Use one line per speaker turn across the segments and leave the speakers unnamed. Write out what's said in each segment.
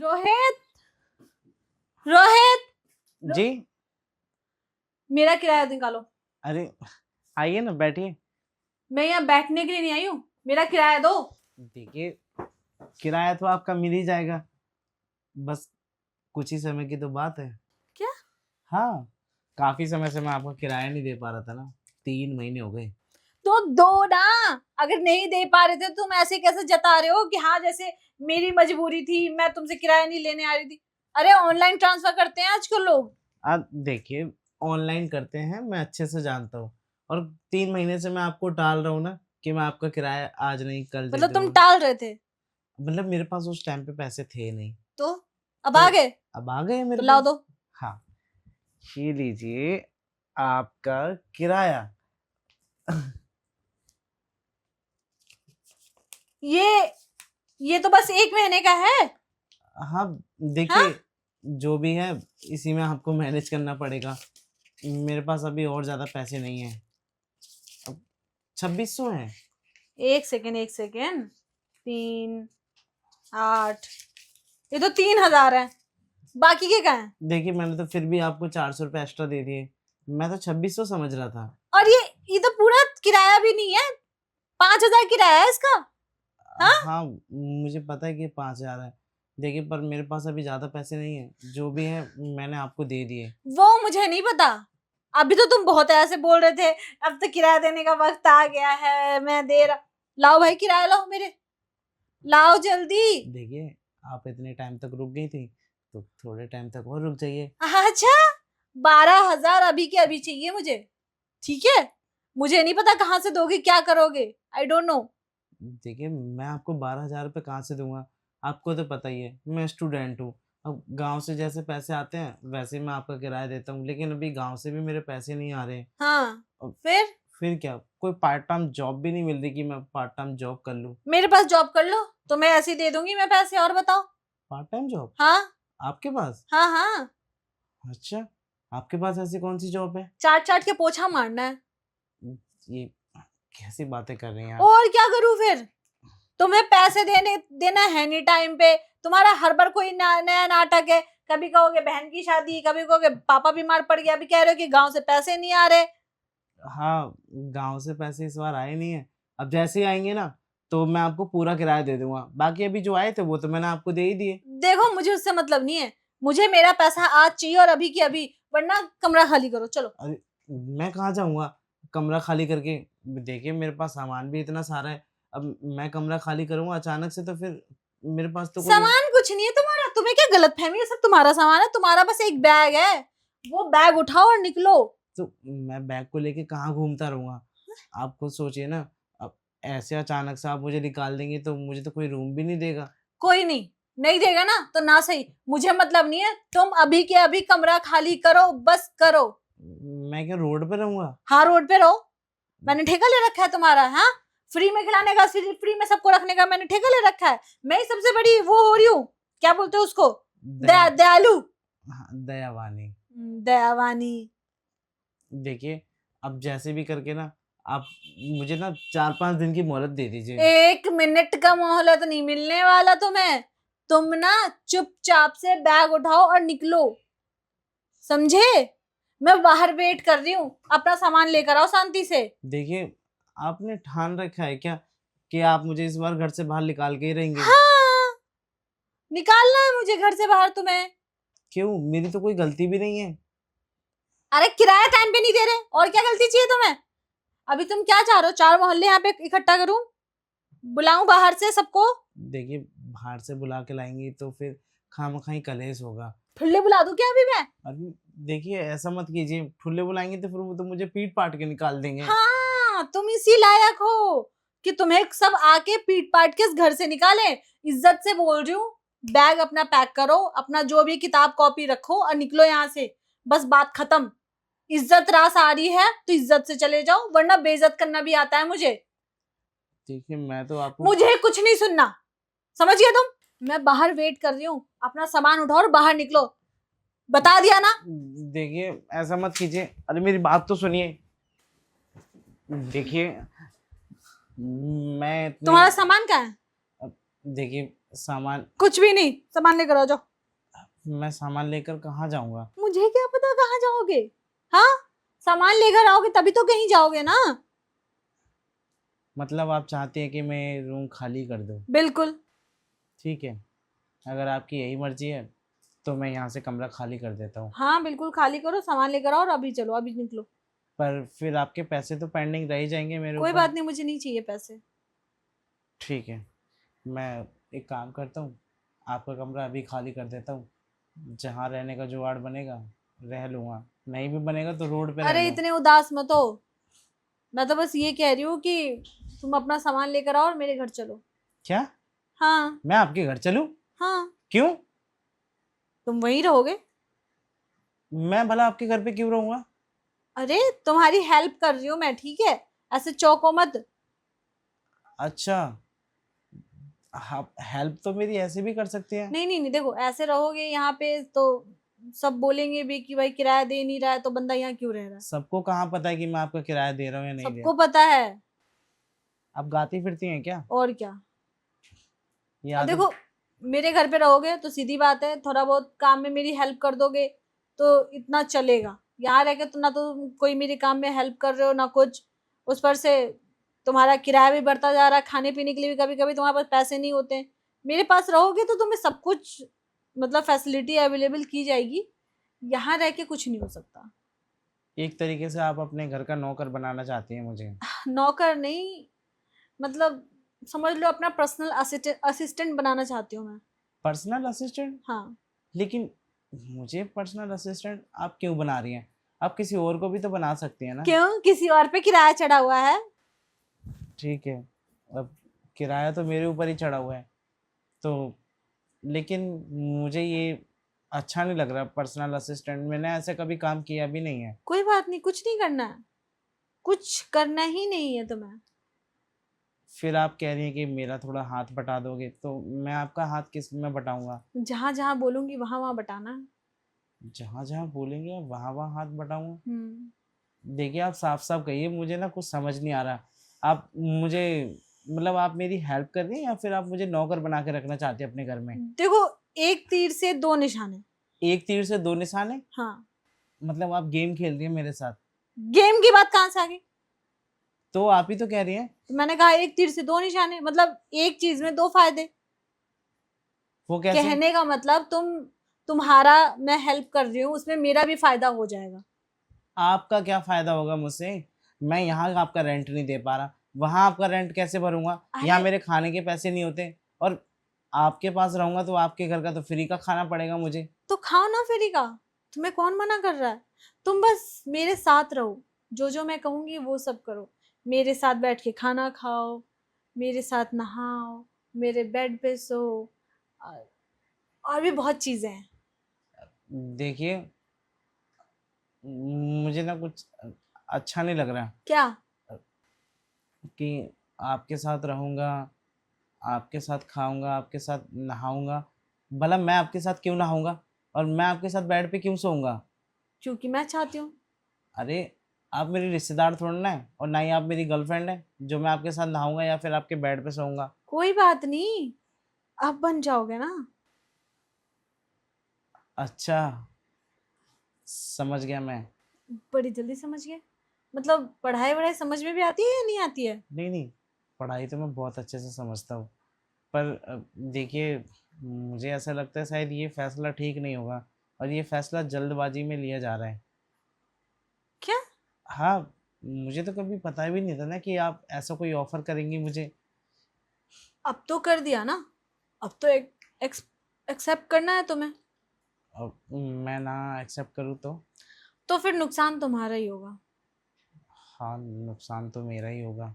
रोहित, रोहित,
जी।
मेरा किराया निकालो।
अरे आइए ना, बैठिए।
मैं यहाँ बैठने के लिए नहीं आई हूँ, मेरा किराया दो।
देखिए, किराया तो आपका मिल ही जाएगा, बस कुछ ही समय की तो बात है।
क्या?
हाँ, काफी समय से मैं आपका किराया नहीं दे पा रहा था ना, 3 महीने हो गए।
तो दो ना। अगर नहीं दे पा रहे थे तो तुम ऐसे कैसे जता रहे हो कि हाँ जैसे मेरी मजबूरी थी, मैं तुमसे किराया नहीं लेने आ रही थी। अरे ऑनलाइन ट्रांसफर करते हैं आजकल लोग।
आप देखिए, ऑनलाइन करते हैं, मैं अच्छे से जानता हूँ। और 3 महीने से मैं आपको टाल रहा हूँ ना कि मैं आपका किराया आज नहीं कल दे
मतलब तुम
दूंगा।
टाल रहे थे?
मतलब मेरे पास उस टाइम पे पैसे थे नहीं,
तो अब
तो
आ गए?
अब आ गए मेरे
तो लाओ
पास।
दो।
हाँ, ये लीजिए आपका किराया।
ये तो बस 1 महीने का है।
हाँ,
हाँ?
देखिए, जो भी है इसी में आपको मैनेज करना पड़ेगा। मेरे पास अभी और ज्यादा पैसे नहीं है, अब 2600 है।
एक सेकेंड, 3, 8, ये तो 3,000 है। बाकी के कहाँ है?
देखिए, मैंने तो फिर भी आपको 400 रुपये एक्स्ट्रा दे दिए, मैं तो 2600 समझ रहा था।
और ये तो पूरा किराया भी नहीं है। 5,000 किराया है इसका। हाँ?
हाँ, मुझे पता है कि 5,000 है। देखिए, पर मेरे पास अभी ज्यादा पैसे नहीं है, जो भी है मैंने आपको दे दिए।
वो मुझे नहीं पता। अभी तो तुम बहुत ऐसे बोल रहे थे, अब तो किराया देने का वक्त आ गया है, मैं दे रहा। लाओ भाई, किराया लाओ मेरे, लाओ जल्दी।
देखिए, आप इतने टाइम तक रुक गई थी, तो थोड़े टाइम तक और रुक जाइए।
अच्छा, 12,000 अभी के अभी चाहिए मुझे। ठीक है, मुझे नहीं पता कहाँ से दोगे, क्या करोगे, आई डोंट नो।
देखिए, मैं आपको 12,000 रुपये कहाँ से दूंगा? आपको तो पता ही है, मैं स्टूडेंट हूँ। अब गांव से जैसे पैसे आते हैं वैसे ही मैं आपका किराया देता हूँ, लेकिन अभी गांव से भी मेरे पैसे नहीं आ रहे।
हाँ,
अब
फिर
क्या, कोई पार्ट टाइम जॉब भी नहीं मिल रही कि मैं पार्ट टाइम जॉब कर लूँ।
मेरे पास जॉब कर लो, तो मैं ऐसे ही दे दूंगी मैं पैसे। और बताओ।
पार्ट टाइम जॉब
हाँ
आपके पास?
हाँ हाँ,
अच्छा, आपके पास ऐसी कौन सी जॉब है?
चाट चाट के पोछा मारना है।
ये कैसी बातें कर रही हैं आप?
और क्या करूं फिर? तुम्हें पैसे देना है नहीं टाइम पे। तुम्हारा हर बार कोई नया नाटक है। कभी कहोगे बहन की शादी, कभी कहोगे पापा बीमार पड़ गया, अभी कह रहे हो कि गांव से पैसे नहीं आ रहे।
हाँ, गांव से पैसे इस बार आए नहीं है। अब जैसे ही आएंगे ना, तो मैं आपको पूरा किराया दे दूंगा। बाकी अभी जो आए थे वो तो मैंने आपको दे ही दिए।
देखो, मुझे उससे मतलब नहीं है। मुझे मेरा पैसा आज चाहिए और अभी की अभी, वरना कमरा खाली करो, चलो।
अरे, मैं कहाँ जाऊंगा कमरा खाली करके? देखिए, मेरे पास सामान भी इतना सारा है। अब मैं कमरा खाली करूंगा अचानक से, तो फिर मेरे पास तो कोई।
सामान कुछ नहीं है तुम्हारा। तुम्हें क्या गलतफहमी है? सब तुम्हारा सामान है। तुम्हारा बस एक बैग है, वो बैग उठाओ और निकलो।
तो मैं बैग को लेके कहाँ घूमता रहूंगा? आप खुद सोचिए ना। अब ऐसे अचानक से आप मुझे निकाल देंगे तो मुझे तो कोई रूम भी नहीं देगा।
कोई नहीं, नहीं देगा ना तो ना सही, मुझे मतलब नहीं है। तुम अभी के अभी कमरा खाली करो, बस करो।
मैं क्या रोड पे रहूंगा?
हाँ, रोड पे रहो। मैंने ठेका ले रखा है तुम्हारा? हाँ, फ्री में खिलाने का, फ्री में सबको रखने का मैंने ठेका ले रखा है। मैं ही सबसे बड़ी वो हो रही हूँ, क्या बोलते हो उसको, दयालु।
हाँ, दयावानी।
दयावानी।
देखिए, अब जैसे भी करके ना, आप मुझे ना 4-5 दिन की मोहलत दे दीजिए।
1 मिनट का मोहलत नहीं मिलने वाला तुम्हें। तुम ना चुपचाप से बैग उठाओ और निकलो, समझे? मैं बाहर वेट कर रही हूँ, अपना सामान लेकर आओ शांति से।
देखिए, आपने ठान रखा है क्या कि आप मुझे इस बार घर से बाहर निकाल के ही रहेंगे?
हाँ, निकालना है मुझे घर से बाहर तुम्हें।
क्यों? मेरी तो कोई गलती भी नहीं है।
अरे किराया टाइम पे नहीं दे रहे, और क्या गलती चाहिए तुम्हें? अभी तुम क्या चाह रहे हो? 4 मोहल्ले यहाँ पे इकट्ठा करूं, बुलाऊं बाहर से सबको?
देखिए, बाहर से बुला के लाएंगी तो फिर खामखाई कलेश होगा।
ठुल्ले बुला दूं क्या अभी मैं?
अभी देखिए, ऐसा मत कीजिए। ठुल्ले बुलाएंगे तो फिर वो तो मुझे पीट पाट के निकाल देंगे।
हाँ, तुम इसी लायक हो कि तुम्हें सब आके पीट पाट के इस घर से निकाले। इज्जत से बोल रही हूँ, बैग अपना पैक करो, अपना जो भी किताब कॉपी रखो और निकलो यहाँ से। बस बात खत्म। इज्जत रास आ रही है तो इज्जत से चले जाओ, वरना बेइज्जत करना भी आता है मुझे।
देखिए, मैं तो आपको।
मुझे कुछ नहीं सुनना, समझ गए तुम? मैं बाहर वेट कर रही हूँ, अपना सामान उठाओ और बाहर निकलो। बता दिया ना?
देखिए, ऐसा मत कीजिए। अरे, मेरी बात तो सुनिए। देखिए, मैं
तुम्हारा सामान कहाँ है?
देखिए, सामान
कुछ भी नहीं, सामान लेकर आ जाओ।
मैं सामान लेकर कहाँ जाऊंगा?
मुझे क्या पता कहाँ जाओगे? हाँ, सामान लेकर आओगे तभी तो कहीं जाओगे ना।
मतलब आप चाहती हैं कि मैं रूम खाली कर दूं?
बिल्कुल।
ठीक है, अगर आपकी यही मर्जी है तो मैं यहाँ से कमरा खाली कर देता हूँ।
हाँ बिल्कुल, खाली करो, सामान लेकर आओ और अभी चलो, अभी निकलो।
पर फिर आपके पैसे तो पेंडिंग रह ही जाएंगे मेरे
कोई
ऊपर।
बात नहीं, मुझे नहीं चाहिए पैसे।
ठीक है, मैं एक काम करता हूँ, आपका कमरा अभी खाली कर देता हूँ। जहाँ रहने का जुगाड़ बनेगा रह लूँगा, नहीं भी बनेगा तो रोड पे रह
अरे
लूँ।
इतने उदास मत हो, मैं तो बस ये कह रही हूँ कि तुम अपना सामान लेकर आओ और मेरे घर चलो।
क्या?
हाँ।
मैं आपके घर चलूँ?
हाँ,
क्यों?
तुम वहीं रहोगे।
मैं भला आपके घर पे क्यों रहूँगा?
अरे तुम्हारी हेल्प कर रही हूँ मैं, ठीक है? ऐसे चौंको मत।
अच्छा, आप हेल्प तो मेरी ऐसे भी कर सकती हैं।
नहीं नहीं नहीं, देखो ऐसे रहोगे यहाँ पे तो सब बोलेंगे भी कि भाई किराया दे नहीं रहा है तो बंदा यहाँ क्यों रह रहा है।
सबको कहाँ पता है कि मैं आपका किराया दे रहा हूँ या नहीं दे
सबको
रहा?
पता है।
आप गाती फिरती हैं क्या?
और क्या।
ये
अब
आदत?
देखो, मेरे घर पे रहोगे तो सीधी बात है, थोड़ा बहुत काम में मेरी हेल्प कर दोगे तो इतना चलेगा। यहाँ रह के तो ना तो कोई मेरे काम में हेल्प कर रहे हो ना कुछ, उस पर से तुम्हारा किराया भी बढ़ता जा रहा है, खाने पीने के लिए भी कभी कभी तुम्हारे पास पैसे नहीं होते। मेरे पास रहोगे तो तुम्हें सब कुछ मतलब फैसिलिटी अवेलेबल की जाएगी। यहाँ रह के कुछ नहीं हो सकता।
एक तरीके से आप अपने घर का नौकर बनाना चाहती हैं मुझे?
नौकर नहीं, मतलब समझ लो अपना पर्सनल असिस्टेंट बनाना चाहती हूँ मैं।
Personal assistant?
हाँ।
लेकिन मुझे पर्सनल असिस्टेंट आप क्यों बना रही हैं? आप किसी और को भी तो बना सकती हैं ना?
क्यों, किसी और पे किराया चढ़ा हुआ है?
ठीक है, अब किराया तो मेरे ऊपर ही चढ़ा हुआ है तो, लेकिन मुझे ये अच्छा नहीं लग रहा पर्सनल असिस्टेंट। मैंने ऐसा कभी काम किया भी नहीं है।
कोई बात नहीं, कुछ नहीं करना है, कुछ करना ही नहीं है तुम्हें।
फिर आप कह रही हैं कि मेरा थोड़ा हाथ बटा दोगे, तो मैं आपका हाथ किस में बटाऊंगा?
जहां जहां बोलूंगी वहां वहां बटाना।
जहाँ जहाँ बोलेंगे वहाँ वहाँ हाथ बटाऊंगा?
हम्म।
देखिए, आप साफ साफ कहिए, मुझे ना कुछ समझ नहीं आ रहा। आप मुझे, मतलब आप मेरी हेल्प कर रही हैं या फिर आप मुझे नौकर बना के रखना चाहते हैं अपने घर में?
देखो, एक तीर से दो निशाने।
एक तीर से दो निशाने?
हाँ।
मतलब आप गेम खेल रही हैं मेरे साथ?
गेम की बात कहाँ से आ गई?
तो आप ही तो कह रही हैं।
तो मैंने कहा एक तीर से दो निशाने, मतलब एक चीज में दो फायदे।
वो कैसे?
कहने का मतलब तुम्हारा मैं हेल्प कर रही हूँ, उसमें मेरा भी फायदा हो जाएगा।
आपका क्या फायदा होगा मुझसे? मैं यहाँ आपका रेंट नहीं दे पा रहा, वहाँ आपका रेंट कैसे भरूंगा? यहाँ
अरे
मेरे खाने के पैसे नहीं होते, और आपके पास रहूंगा तो आपके घर का तो फ्री का खाना पड़ेगा मुझे।
तो खाओ ना फ्री का, तुम्हें कौन मना कर रहा है? तुम बस मेरे साथ रहो, जो जो मैं कहूंगी वो सब करो। मेरे साथ बैठ के खाना खाओ, मेरे साथ नहाओ, मेरे बेड पे सो, और और भी बहुत चीजें हैं।
देखिए, मुझे ना कुछ अच्छा नहीं लग रहा
क्या?
कि आपके साथ रहूंगा, आपके साथ खाऊंगा, आपके साथ नहाऊंगा। भला मैं आपके साथ क्यों नहाऊंगा और मैं आपके साथ बेड पे क्यों सोऊंगा?
क्योंकि मैं चाहती हूँ।
अरे, आप मेरी रिश्तेदार थोड़ी ना है, और ना ही आप मेरी गर्लफ्रेंड है जो मैं आपके साथ नहाऊंगा या फिर आपके बेड पे सोऊंगा।
कोई बात नहीं, अब बन जाओगे ना।
अच्छा, समझ गया मैं।
बड़ी जल्दी समझ गए। मतलब पढ़ाई वढ़ाई समझ में भी आती है या नहीं आती है?
नहीं नहीं, पढ़ाई तो मैं बहुत अच्छे से समझता हूँ, पर देखिए, मुझे ऐसा लगता है शायद ये फैसला ठीक नहीं होगा, और ये फैसला जल्दबाजी में लिया जा रहा है।
क्या?
हाँ, मुझे तो कभी पता भी नहीं था ना कि आप ऐसा कोई ऑफर करेंगी मुझे।
अब तो कर दिया ना, अब तो एक्सेप्ट करना है तुम्हें।
अब मैं ना एक्सेप्ट करूँ
तो फिर नुकसान तुम्हारा ही होगा।
हाँ, नुकसान तो मेरा ही होगा।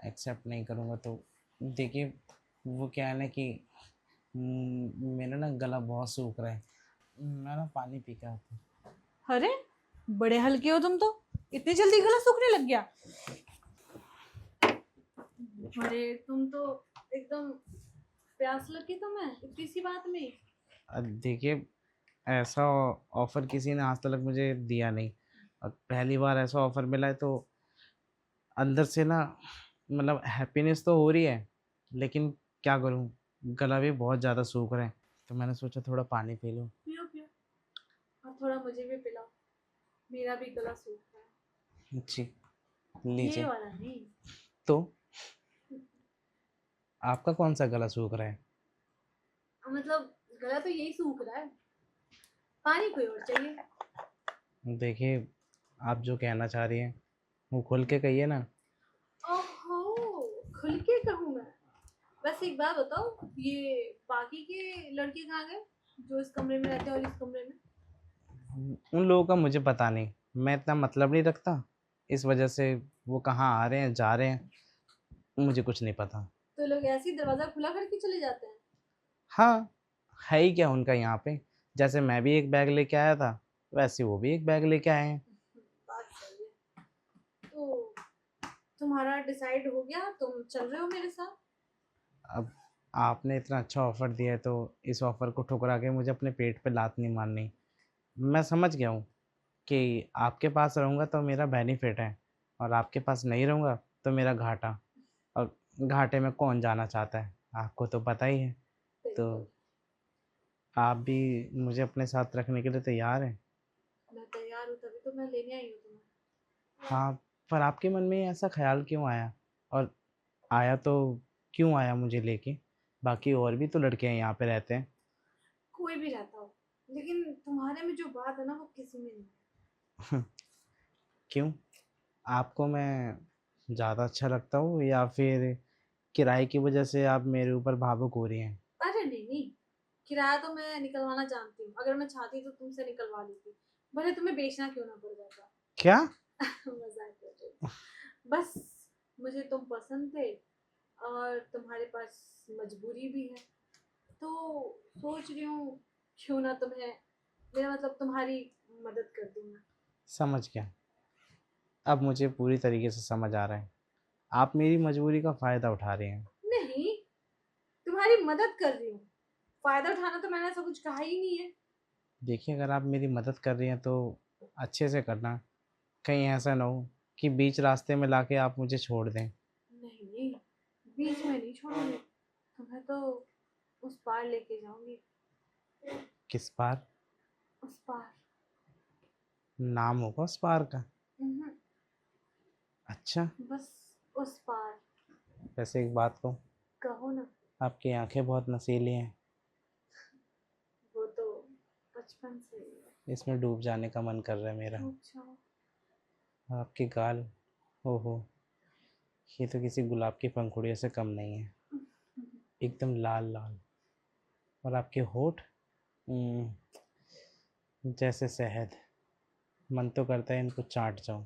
एक्सेप्ट नहीं करूँगा तो देखिए, वो क्या है ना कि मेरा ना गला बहुत सूख रहा है, मैं ना पानी पी के आता हूँ।
अरे बड़े हल्के हो तुम तो, इतनी जल्दी गला सूखने लग गया? अरे तुम तो एकदम, प्यास लगी तुम्हें इतनी सी बात में?
देखिए, ऐसा ऑफर किसी ने आज तक मुझे दिया नहीं, और पहली बार ऐसा ऑफर मिला है तो अंदर से ना, मतलब हैप्पीनेस तो हो रही है, लेकिन क्या करूं, गला भी बहुत ज़्यादा सूख रहा है, तो मैंने सोचा थोड़ा पानी पी लूँ।
पियो पियो, और थोड़ा मुझे भी पिलाओ, मेरा भी गला सूख रहा है।
जी,
ये
लीजिए।
वाला नहीं।
तो आपका कौन सा गला सूख रहा है?
मतलब गला तो यही सूख रहा है, पानी कोई और चाहिए।
देखिए, आप जो कहना चाह रही हैं वो खुल के कहिए ना।
ओहो, खुल के कहूँ मैं? वैसे एक बात बताओ, ये बाकी के लड़के कहाँ गए जो इस कमरे में रहते हैं और इस कमरे में?
उन लोगों का मुझे पता नहीं, मैं इतना मतलब नहीं रखता, इस वजह से वो कहाँ आ रहे हैं जा रहे हैं मुझे कुछ नहीं पता।
तो लोग ऐसे ही दरवाजा खुला करके चले जाते हैं?
हाँ, है ही क्या उनका यहाँ पे, जैसे मैं भी एक बैग लेके आया था वैसे वो भी एक बैग लेके आए हैं।
बात सही है। तो तुम्हारा डिसाइड हो गया, तुम चल रहे हो मेरे साथ?
अब आपने इतना अच्छा ऑफ़र दिया है तो इस ऑफ़र को ठुकरा के मुझे अपने पेट पे लात नहीं मारनी। मैं समझ गया हूँ कि आपके पास रहूँगा तो मेरा बेनिफिट है और आपके पास नहीं रहूँगा तो मेरा घाटा। और घाटे में कौन जाना चाहता है, आपको तो पता ही है। तो
बिल्कुल।
आप भी मुझे अपने साथ रखने के लिए तैयार हैं?
मैं तैयार हूँ, तभी तो मैं लेने आई हूँ तुम्हें।
हाँ, पर आपके मन में ऐसा ख़्याल क्यों आया? और आया तो क्यों आया मुझे लेके? बाकी और भी तो लड़के हैं यहाँ पे रहते हैं।
कोई भी रहता हो, लेकिन तुम्हारे में जो बात है ना, वो किसी में नहीं
क्यों? आपको मैं ज़्यादा अच्छा लगता हूँ या फिर किराए की वजह से आप मेरे ऊपर भावुक हो रही हैं?
है। अरे नहीं नहीं, किराया तो मैं निकलवाना जानती हूँ, अगर मैं चाहती तो तुमसे निकलवा लेती, भले तुम्हें बेचना क्यों ना पड़ जाता।
क्या?
मजाक कर रही हूँ। बस मुझे तुम पसंद थे, और तुम्हारे पास मजबूरी भी है, तो सोच रही हूँ क्यों ना तुम्हें, मेरा मतलब तुम्हारी मदद कर दूँ मैं।
समझ गया। अब मुझे पूरी तरीके से समझ आ रहा है। आप मेरी मजबूरी का फ़ायदा उठा रहे हैं।
नहीं, तुम्हारी मदद कर रही हूँ, फायदा उठाना तो मैंने ऐसा कुछ कहा ही नहीं है।
देखिए, अगर आप मेरी मदद कर रही हैं तो अच्छे से करना। कहीं ऐसा ना हो कि बीच रास्ते में लाके आप मुझे छोड़ दें।
नहीं, बीच में नहीं छोड़ूंगी, तुम्हें तो उस पार लेके जाऊंगी।
किस पार?
उस पार।
नाम होगा उस पार का?
हम्म,
अच्छा।
बस उस पार।
वैसे एक बात कहूँ,
कहो ना।
आपकी आंखें बहुत नशीली हैं।
वो तो बचपन से ही है।
इसमें डूब जाने का मन कर रहा है मेरा।
डूब जाओ।
और आपके गाल, ओहो, ये तो किसी गुलाब की पंखुड़ियों से कम नहीं है, एकदम लाल लाल। और आपके होठ, जैसे शहद, मन तो करता है इनको चाट जाऊं।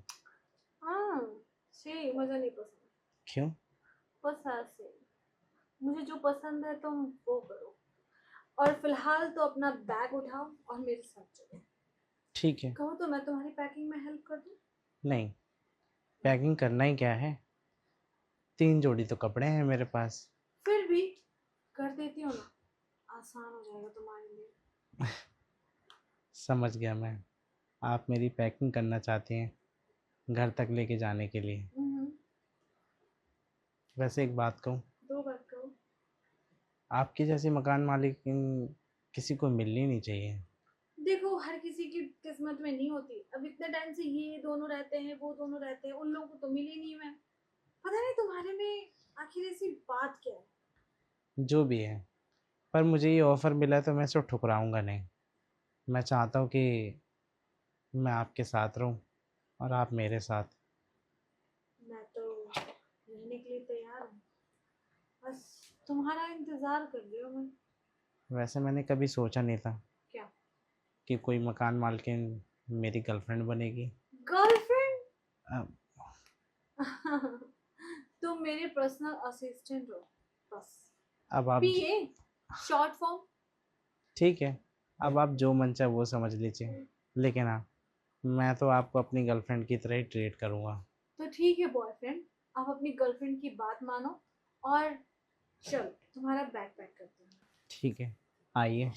हाँ, से मुझे नहीं पसंद।
क्यों?
बस ऐसे, मुझे जो पसंद है तुम वो करो, और फिलहाल तो अपना बैग उठाओ और मेरे साथ चलो।
ठीक है।
कहो तो मैं तुम्हारी पैकिंग में हेल्प कर दूँ।
नहीं, पैकिंग करना ही क्या है, 3 जोड़ी तो कपड़े हैं मेरे पास।
फिर भी कर देती हूँ ना, आसान हो जाएगा तुम्हारे लिए।
समझ गया मैं, आप मेरी पैकिंग करना चाहती हैं घर तक लेके जाने के लिए।
हम्म,
वैसे एक बात कहूँ,
दो बात कहो।
आपकी जैसी मकान मालिक किसी को मिलनी नहीं चाहिए।
देखो, हर किसी की किस्मत में नहीं होती, अब इतने टाइम से ये दोनों रहते हैं, वो दोनों रहते हैं, उन लोगों को तो मिली नहीं मैं। पता नहीं तुम्हारे में आखिर ऐसी बात क्या है।
जो भी है, पर मुझे ये ऑफ़र मिला है तो मैं इसको ठुकराऊंगा नहीं। मैं चाहता हूँ कि मैं आपके साथ रहूँ और आप मेरे साथ।
मैं तो रहने के लिए तैयार हूँ, बस तुम्हारा इंतजार कर रही हूँ मैं।
वैसे मैंने कभी सोचा नहीं था
क्या?
कि कोई मकान मालकिन मेरी गर्लफ्रेंड बनेगी।
गर्लफ्रेंड?
अ,
तुम मेरे पर्सनल असिस्टेंट हो, बस।
अब आप
पीए, शॉर्ट फॉर्म।
ठीक है, अब आप जो मन चाहे वो समझ लीजिए, लेकिन हाँ, मैं तो आपको अपनी गर्लफ्रेंड की तरह ही ट्रीट करूँगा।
तो ठीक है बॉयफ्रेंड, आप अपनी गर्लफ्रेंड की बात मानो, और चलो तुम्हारा बैग पैक करते हैं।
ठीक है, आइए।